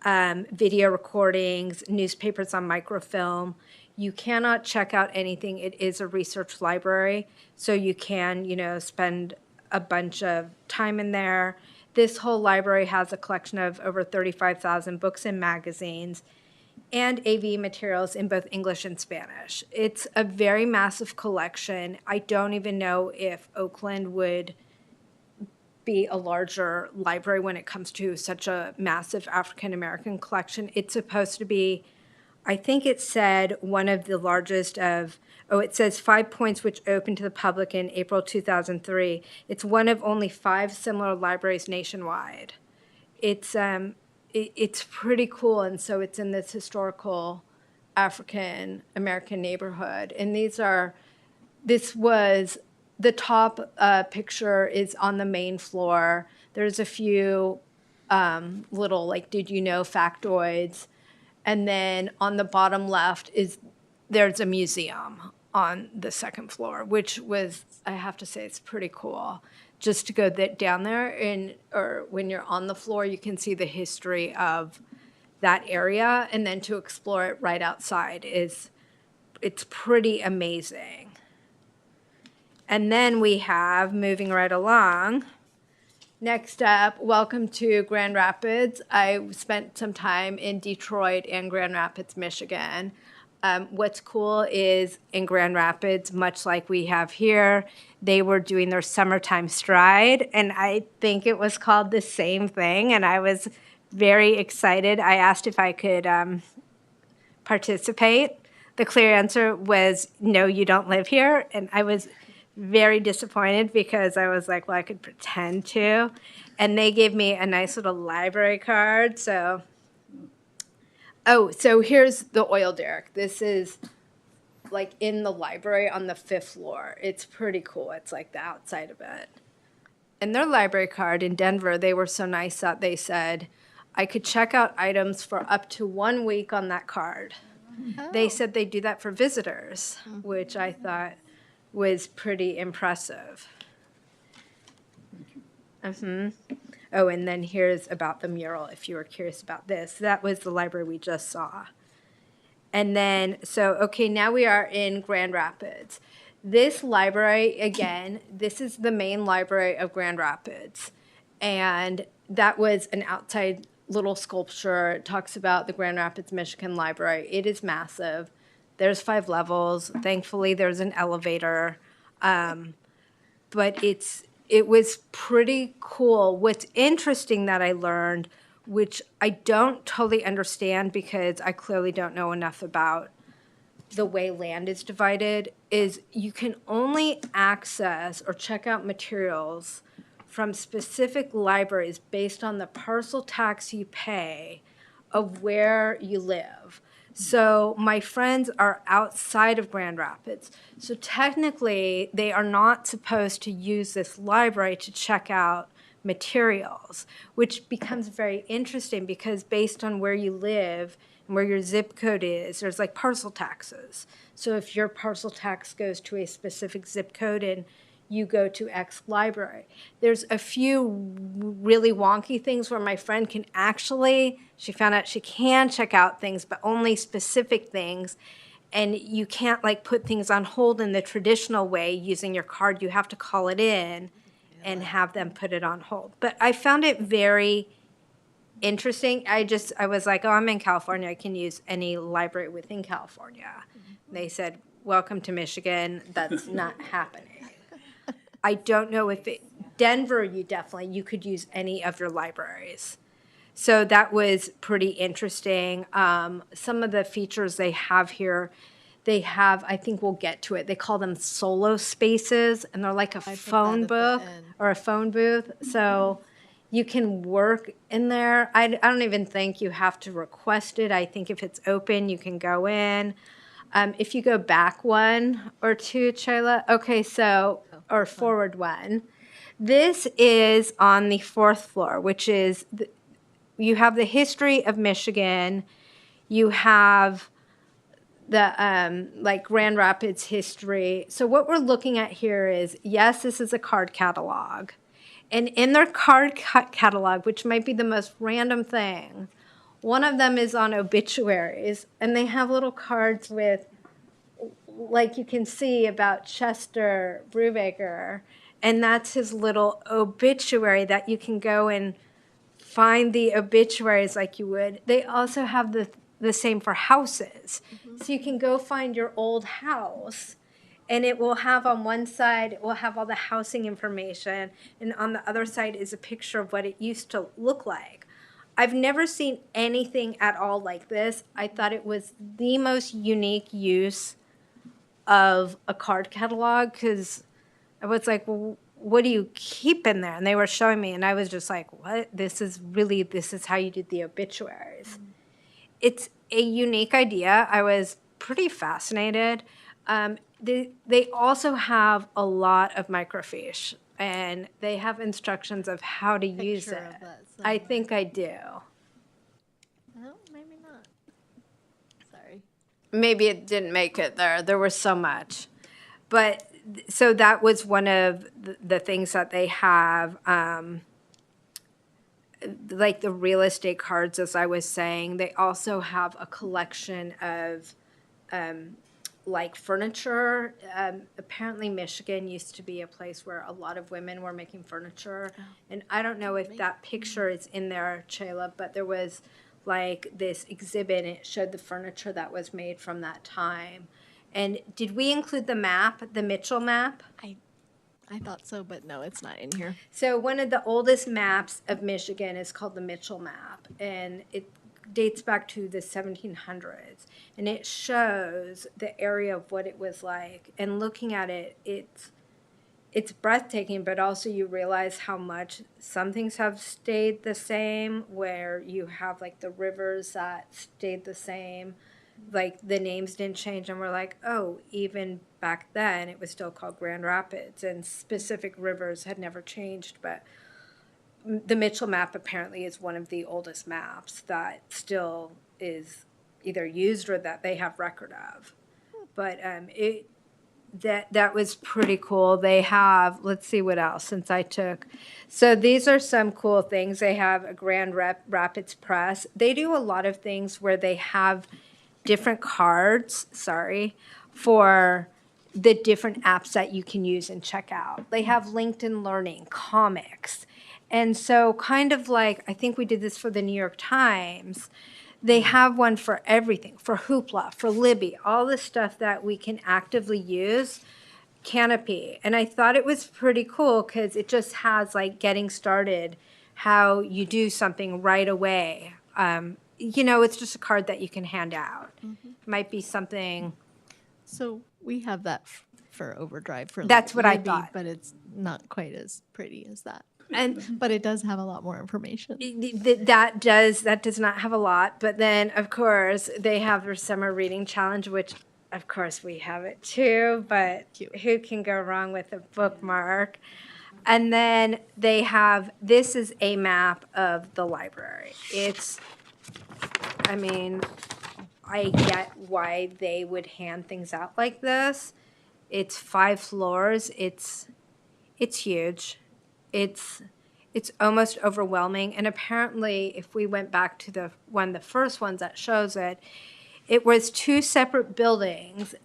video recordings, newspapers on microfilm. You cannot check out anything. It is a research library, so you can, spend a bunch of time in there. This whole library has a collection of over 35,000 books and magazines and AV materials in both English and Spanish. It's a very massive collection. I don't even know if Oakland would be a larger library when it comes to such a massive African American collection. It's supposed to be, I think it said, one of the largest of, it says 5 Points, which opened to the public in April 2003. It's one of only 5 similar libraries nationwide. It's pretty cool, and so it's in this historical African American neighborhood. And this was, the top picture is on the main floor. There's a few little, like, did you know factoids. And then on the bottom left there's a museum on the 2nd floor, which was, I have to say, it's pretty cool. Just to go down there, or when you're on the floor, you can see the history of that area, and then to explore it right outside it's pretty amazing. And then we have, moving right along, next up, welcome to Grand Rapids. I spent some time in Detroit and Grand Rapids, Michigan. What's cool is in Grand Rapids, much like we have here, they were doing their summertime stride, and I think it was called the same thing, and I was very excited. I asked if I could participate. The clear answer was, no, you don't live here, and I was very disappointed because I was like, well, I could pretend to, and they gave me a nice little library card, so... Oh, so here's the oil derrick. This is like in the library on the 5th floor. It's pretty cool. It's like the outside of it. And their library card in Denver, they were so nice that they said I could check out items for up to 1 week on that card. Oh. They said they do that for visitors, which I thought was pretty impressive. Oh, and then here's about the mural, if you were curious about this. That was the library we just saw. And then, so, okay, now we are in Grand Rapids. This library, again, this is the main library of Grand Rapids. And that was an outside little sculpture. It talks about the Grand Rapids, Michigan Library. It is massive. There's 5 levels. Thankfully, there's an elevator. But it was pretty cool. What's interesting that I learned, which I don't totally understand because I clearly don't know enough about the way land is divided, is you can only access or check out materials from specific libraries based on the parcel tax you pay of where you live. So my friends are outside of Grand Rapids. So technically, they are not supposed to use this library to check out materials, which becomes very interesting because based on where you live and where your zip code is, there's like parcel taxes. So if your parcel tax goes to a specific zip code and you go to X library. There's a few really wonky things where my friend can actually, she found out she can check out things, but only specific things. And you can't like put things on hold in the traditional way using your card. You have to call it in and have them put it on hold. But I found it very interesting. I was like, oh, I'm in California. I can use any library within California. They said, welcome to Michigan. That's not happening. I don't know if Denver, you could use any of your libraries. So that was pretty interesting. Some of the features they have here, I think we'll get to it. They call them solo spaces, and they're like a phone book or a phone booth. So you can work in there. I don't even think you have to request it. I think if it's open, you can go in. If you go back one or two, Chayla, okay, so, or forward one. This is on the 4th floor, which is, you have the history of Michigan. You have the, like, Grand Rapids history. So what we're looking at here is, yes, this is a card catalog. And in their card catalog, which might be the most random thing, one of them is on obituaries, and they have little cards with, like you can see, about Chester Brubaker, and that's his little obituary that you can go and find the obituaries like you would. They also have the same for houses. So you can go find your old house, and it will have on one side, it will have all the housing information, and on the other side is a picture of what it used to look like. I've never seen anything at all like this. I thought it was the most unique use of a card catalog because I was like, well, what do you keep in there? And they were showing me, and I was just like, what? This is how you did the obituaries. It's a unique idea. I was pretty fascinated. They also have a lot of microfiche, and they have instructions of how to use it. I think I do. No, maybe not. Sorry. Maybe it didn't make it there. There was so much. But so that was one of the things that they have, like the real estate cards, as I was saying. They also have a collection of like furniture. Apparently Michigan used to be a place where a lot of women were making furniture. And I don't know if that picture is in there, Chayla, but there was like this exhibit, and it showed the furniture that was made from that time. And did we include the map, the Mitchell map? I thought so, but no, it's not in here. So one of the oldest maps of Michigan is called the Mitchell map, and it dates back to the 1700s. And it shows the area of what it was like. And looking at it, it's breathtaking, but also you realize how much some things have stayed the same, where you have like the rivers that stayed the same, like the names didn't change, and we're like, oh, even back then it was still called Grand Rapids, and specific rivers had never changed. But the Mitchell map apparently is one of the oldest maps that still is either used or that they have record of. But that was pretty cool. They have, let's see what else since I took. So these are some cool things. They have a Grand Rapids Press. They do a lot of things where they have different cards, for the different apps that you can use and check out. They have LinkedIn Learning, comics. And so kind of like, I think we did this for the New York Times. They have one for everything, for Hoopla, for Libby, all the stuff that we can actively use, Canopy. And I thought it was pretty cool because it just has like getting started, how you do something right away. It's just a card that you can hand out. Might be something. So we have that for Overdrive for That's what I Libby, thought. but it's not quite as pretty as that. And But it does have a lot more information. that does not have a lot. But then, of course, they have their summer reading challenge, which, of course, we have it too. But Cute. who can go wrong with a bookmark? And then they have, this is a map of the library. I get why they would hand things out like this. It's 5 floors. It's huge. It's almost overwhelming. And apparently, if we went back to the first ones that shows it, it was 2 separate buildings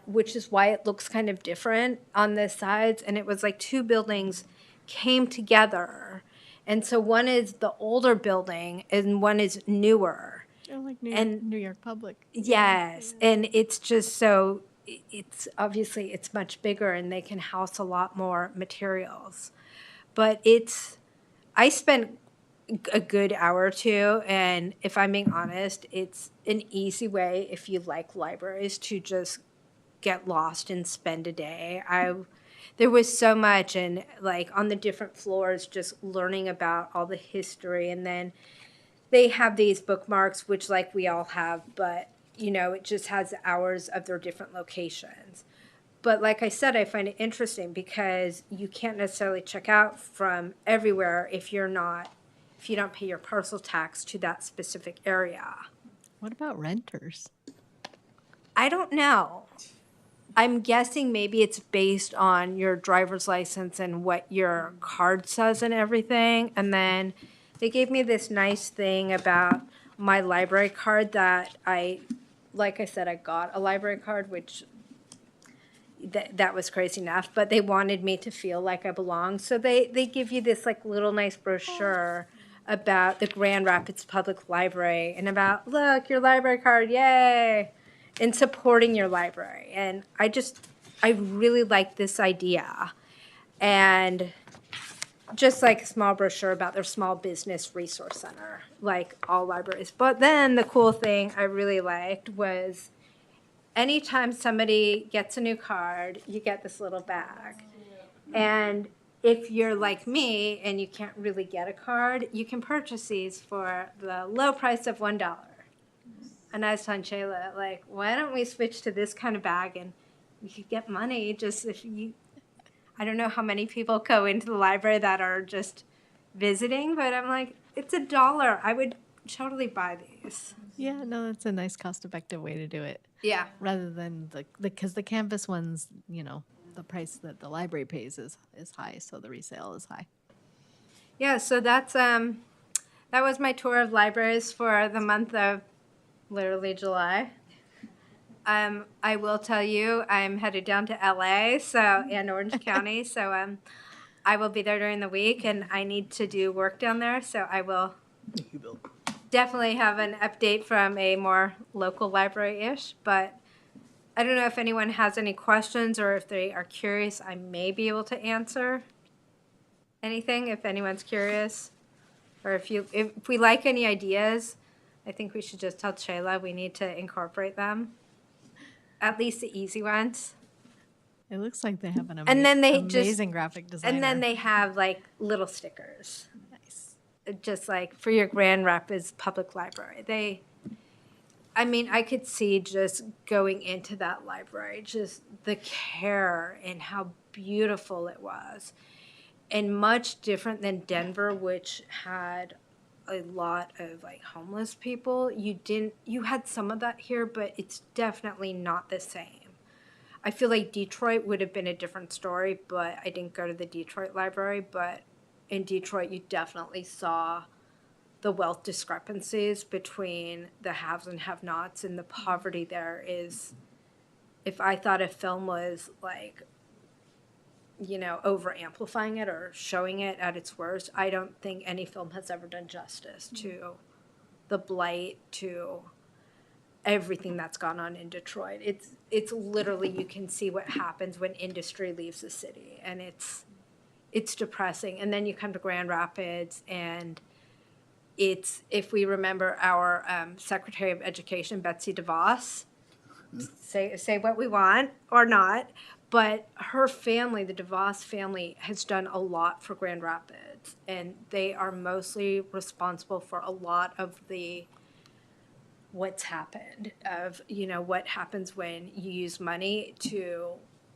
which is why it looks kind of different on the sides. And it was like 2 buildings came together. And so one is the older building and one is newer. Like New York Public. Yes, and it's just so, it's obviously it's much bigger and they can house a lot more materials. But I spent a good hour or two, and if I'm being honest, it's an easy way if you like libraries to just get lost and spend a day. There was so much, and like on the different floors, just learning about all the history, and then they have these bookmarks, which like we all have, but it just has hours of their different locations. But like I said, I find it interesting because you can't necessarily check out from everywhere if you don't pay your parcel tax to that specific area. What about renters? I don't know. I'm guessing maybe it's based on your driver's license and what your card says and everything. And then they gave me this nice thing about my library card that like I said, I got a library card, which that was crazy enough, but they wanted me to feel like I belonged. So they give you this like little nice brochure about the Grand Rapids Public Library and about, look, your library card, yay, and supporting your library. And I really like this idea. And just like a small brochure about their small business resource center, like all libraries. But then the cool thing I really liked was anytime somebody gets a new card, you get this little bag. And if you're like me and you can't really get a card, you can purchase these for the low price of $1. And I was telling Shayla, like, why don't we switch to this kind of bag and you could get money just if you, I don't know how many people go into the library that are just visiting, but I'm like, it's $1. I would totally buy these. Yeah, no, that's a nice cost-effective way to do it. Yeah. Rather than because the canvas ones, the price that the library pays is high, so the resale is high. Yeah, so that was my tour of libraries for the month of literally July. I will tell you, I'm headed down to LA, and Orange County, so I will be there during the week, and I need to do work down there, so I will definitely have an update from a more local library-ish, but I don't know if anyone has any questions or if they are curious, I may be able to answer anything if anyone's curious. Or if we like any ideas, I think we should just tell Shayla we need to incorporate them. At least the easy ones. It looks like they have an amazing graphic designer. And then they have like little stickers. Nice. Just like for your Grand Rapids Public Library. I could see just going into that library, just the care and how beautiful it was. And much different than Denver, which had a lot of like homeless people. You had some of that here, but it's definitely not the same. I feel like Detroit would have been a different story, but I didn't go to the Detroit library. But in Detroit, you definitely saw the wealth discrepancies between the haves and have-nots, and the poverty there is, if I thought a film was like, over amplifying it or showing it at its worst, I don't think any film has ever done justice to the blight, to everything that's gone on in Detroit. It's literally, you can see what happens when industry leaves the city, and it's depressing. And then you come to Grand Rapids, and if we remember our Secretary of Education, Betsy DeVos, say what we want or not, but her family, the DeVos family, has done a lot for Grand Rapids, and they are mostly responsible for a lot of what's happened, of what happens when you use money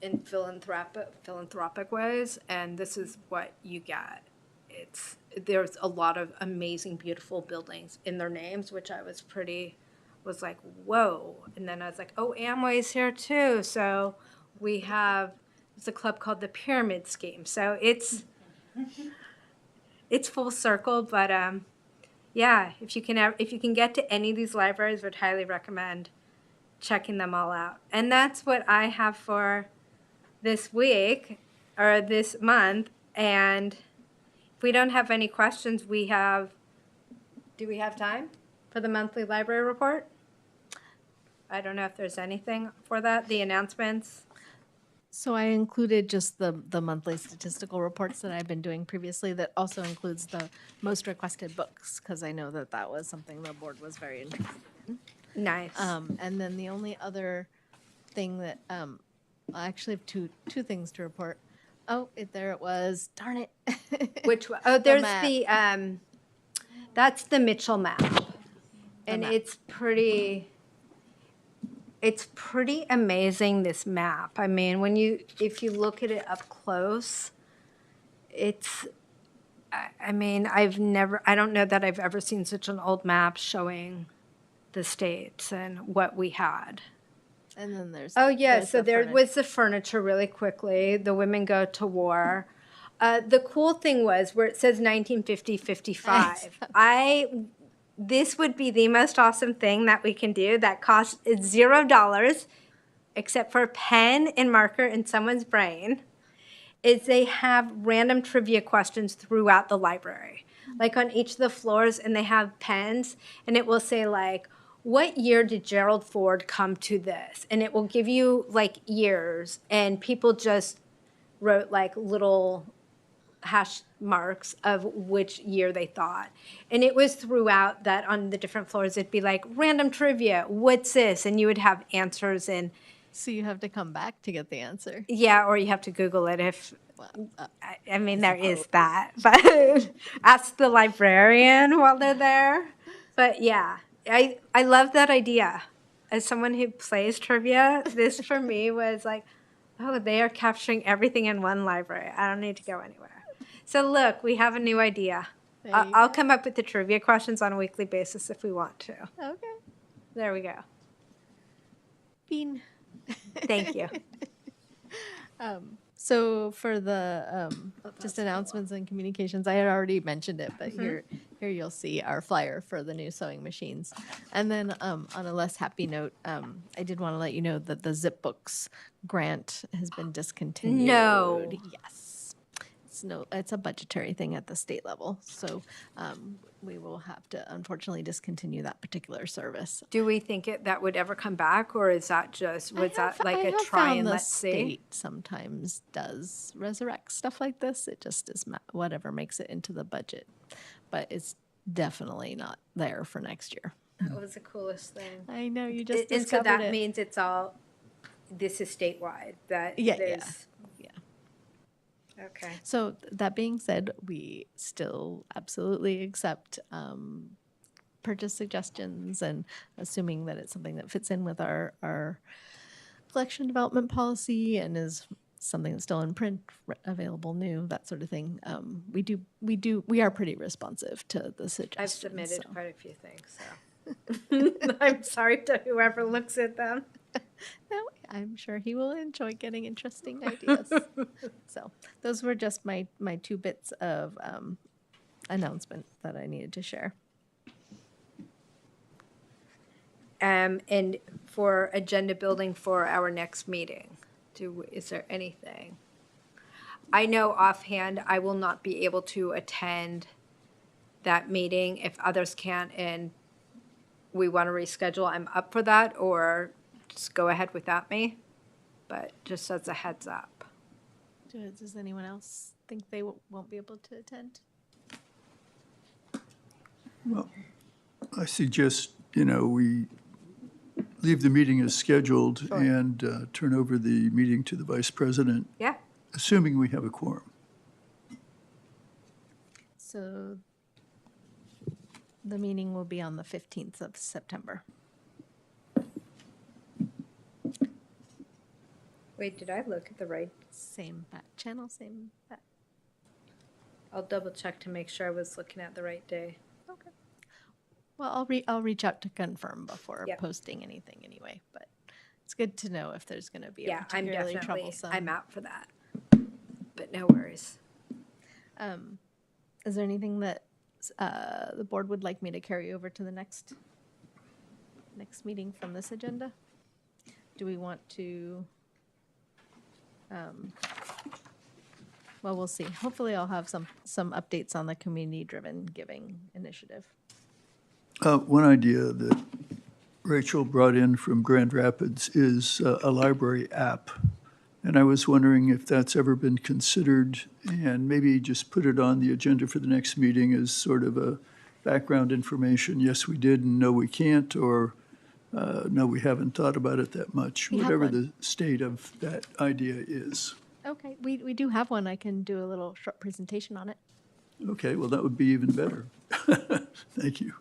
in philanthropic ways, and this is what you get. There's a lot of amazing, beautiful buildings in their names, which I was like, whoa. And then I was like, oh, Amway's here too. So it's a club called the Pyramid Scheme. So it's full circle, but yeah, if you can get to any of these libraries, would highly recommend checking them all out. And that's what I have for this week or this month. And if we don't have any questions, do we have time for the monthly library report? I don't know if there's anything for that, the announcements. So I included just the monthly statistical reports that I've been doing previously. That also includes the most requested books, because I know that was something the board was very interested in. Nice. And then the only other thing that I actually have two things to report. Oh, there it was. Darn it. Which one? Oh, there's map. That's the Mitchell map. And map. it's pretty amazing, this map. I mean, if you look at it up close, I mean, I don't know that I've ever seen such an old map showing the states and what we had. And then there's so there was the furniture really quickly. The women go to war. The cool thing was where it says 1950-55. This would be the most awesome thing that we can do that costs $0 except for a pen and marker in someone's brain, is they have random trivia questions throughout the library, like on each of the floors, and they have pens, and it will say like, what year did Gerald Ford come to this? And it will give you like years, and people just wrote like little hash marks of which year they thought. And it was throughout that on the different floors, it'd be like random trivia, what's this? And you would have answers, and so you have to come back to get the answer. yeah, or you have to Google it if, I mean, there is that, but ask the librarian while they're there. But yeah, I love that idea. As someone who plays trivia, this for me was like, oh, they are capturing everything in one library. I don't need to go anywhere. So look, we have a new idea. I'll come up with the trivia questions on a weekly basis if we want to. Okay. There we go. Bean. Thank you. So for the just announcements and communications, I had already mentioned it, but here you'll see our flyer for the new sewing machines. And then on a less happy note, I did want to let you know that the Zip Books grant has been discontinued. No. Yes. It's a budgetary thing at the state level. So we will have to unfortunately discontinue that particular service. Do we think that would ever come back, or is that just, I have try found and the let's see? state sometimes does resurrect stuff like this. It just is whatever makes it into the budget. But it's definitely not there for next year. That was the coolest thing. I know, you just And so discovered that it. means this is statewide, that Yeah. Okay. So that being said, we still absolutely accept purchase suggestions, and assuming that it's something that fits in with our collection development policy and is something that's still in print, available new, that sort of thing. We are pretty responsive to the suggestions. I've submitted quite a few things, so I'm sorry to whoever looks at them. No, I'm sure he will enjoy getting interesting ideas. So those were just my 2 bits of announcement that I needed to share. And for agenda building for our next meeting, is there anything? I know offhand I will not be able to attend that meeting. If others can't and we want to reschedule, I'm up for that, or just go ahead without me. But just as a heads up. Does anyone else think they won't be able to attend? Well, I suggest, we leave the meeting as scheduled Sure. and turn over the meeting to the vice president, Yeah, assuming we have a quorum. So the meeting will be on the 15th of September. wait, did I look at the right? Same back channel, same back. I'll double check to make sure I was looking at the right day. Okay. Well, I'll reach out to confirm before Yep. posting anything anyway, but it's good to know if there's going to be a Yeah, I'm particularly definitely, troublesome. I'm out for that. But no worries. Is there anything that the board would like me to carry over to the next meeting from this agenda? Do we want to? Well, we'll see. Hopefully, I'll have some updates on the community-driven giving initiative. One idea that Rachel brought in from Grand Rapids is a library app. And I was wondering if that's ever been considered, and maybe just put it on the agenda for the next meeting as sort of a background information. Yes, we did, and no, we can't, or no, we haven't thought about it that much, We have whatever one. the state of that idea is. Okay, we do have one. I can do a little short presentation on it. Okay, well, that would be even better. Thank you.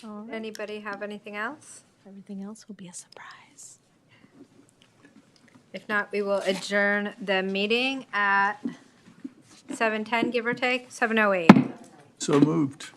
All right. Anybody have anything else? Everything else will be a surprise. If not, we will adjourn the meeting at 7:10, give or take, 7:08. So moved.